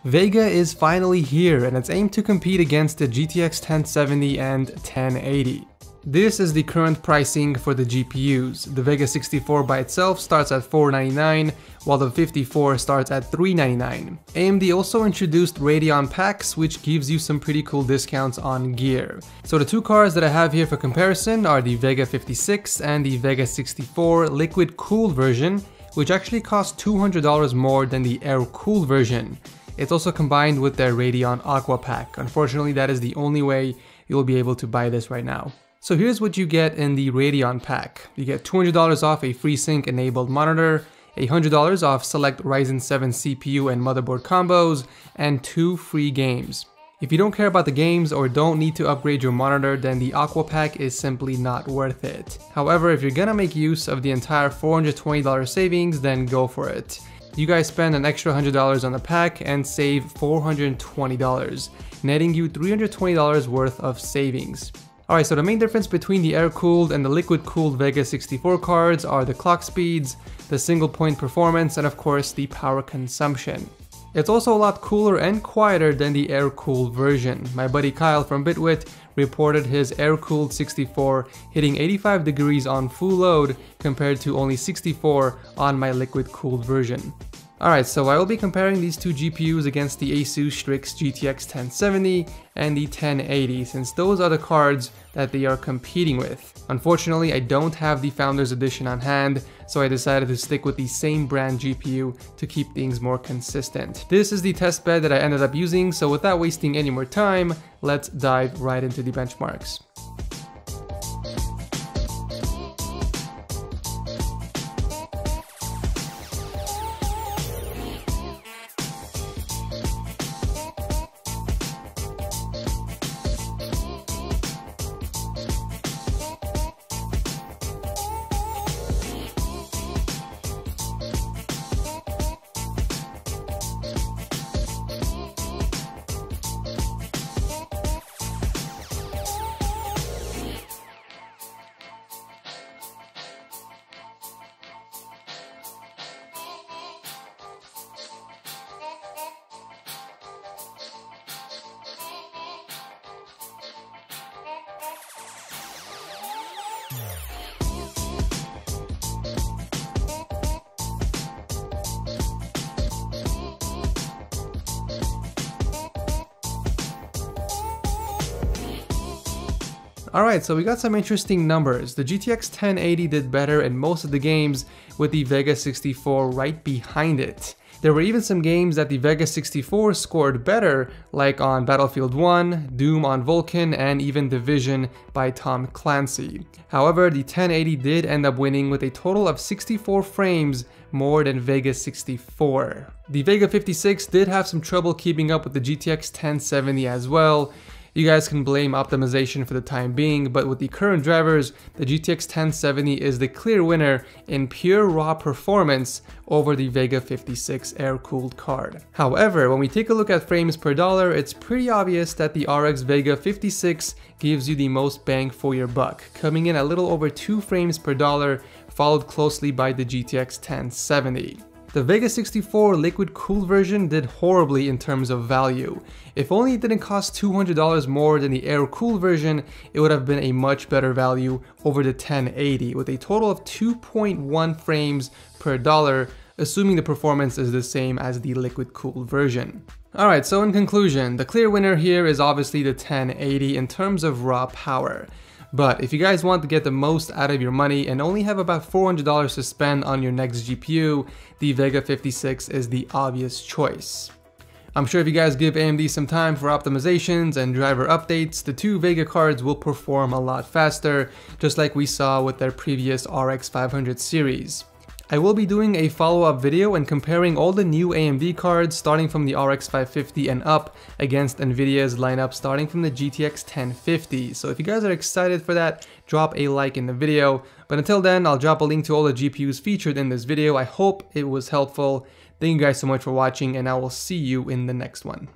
Vega is finally here, and it's aimed to compete against the GTX 1070 and 1080. This is the current pricing for the GPUs. The Vega 64 by itself starts at $499, while the 54 starts at $399. AMD also introduced Radeon packs, which gives you some pretty cool discounts on gear. So the two cards that I have here for comparison are the Vega 56 and the Vega 64 liquid cooled version, which actually costs $200 more than the air-cooled version. It's also combined with their Radeon Aqua pack. Unfortunately, that is the only way you'll be able to buy this right now. So here's what you get in the Radeon pack. You get $200 off a FreeSync enabled monitor, $100 off select Ryzen 7 CPU and motherboard combos, and 2 free games. If you don't care about the games or don't need to upgrade your monitor, then the Aqua pack is simply not worth it. However, if you're gonna make use of the entire $420 savings, then go for it. You guys spend an extra $100 on the pack and save $420, netting you $320 worth of savings. Alright, so the main difference between the air-cooled and the liquid-cooled Vega 64 cards are the clock speeds, the single-point performance, and of course the power consumption. It's also a lot cooler and quieter than the air-cooled version. My buddy Kyle from Bitwit reported his air-cooled 64 hitting 85 degrees on full load compared to only 64 on my liquid-cooled version. Alright, so I will be comparing these two GPUs against the Asus Strix GTX 1070 and the 1080, since those are the cards that they are competing with. Unfortunately, I don't have the Founders Edition on hand, so I decided to stick with the same brand GPU to keep things more consistent. This is the test bed that I ended up using, so without wasting any more time, let's dive right into the benchmarks. Alright, so we got some interesting numbers. The GTX 1080 did better in most of the games, with the Vega 64 right behind it. There were even some games that the Vega 64 scored better, like on Battlefield 1, Doom on Vulkan, and even Division by Tom Clancy. However, the 1080 did end up winning with a total of 64 frames more than Vega 64. The Vega 56 did have some trouble keeping up with the GTX 1070 as well. You guys can blame optimization for the time being, but with the current drivers, the GTX 1070 is the clear winner in pure raw performance over the Vega 56 air-cooled card. However, when we take a look at frames per dollar, it's pretty obvious that the RX Vega 56 gives you the most bang for your buck, coming in a little over 2 frames per dollar, followed closely by the GTX 1070. The Vega 64 liquid cooled version did horribly in terms of value. If only it didn't cost $200 more than the air cooled version, it would have been a much better value over the 1080 with a total of 2.1 frames per dollar, assuming the performance is the same as the liquid cooled version. Alright, so in conclusion, the clear winner here is obviously the 1080 in terms of raw power. But if you guys want to get the most out of your money and only have about $400 to spend on your next GPU, the Vega 56 is the obvious choice. I'm sure if you guys give AMD some time for optimizations and driver updates, the two Vega cards will perform a lot faster, just like we saw with their previous RX 500 series. I will be doing a follow-up video and comparing all the new AMD cards starting from the RX 550 and up against Nvidia's lineup starting from the GTX 1050. So if you guys are excited for that, drop a like in the video. But until then, I'll drop a link to all the GPUs featured in this video. I hope it was helpful. Thank you guys so much for watching, and I will see you in the next one.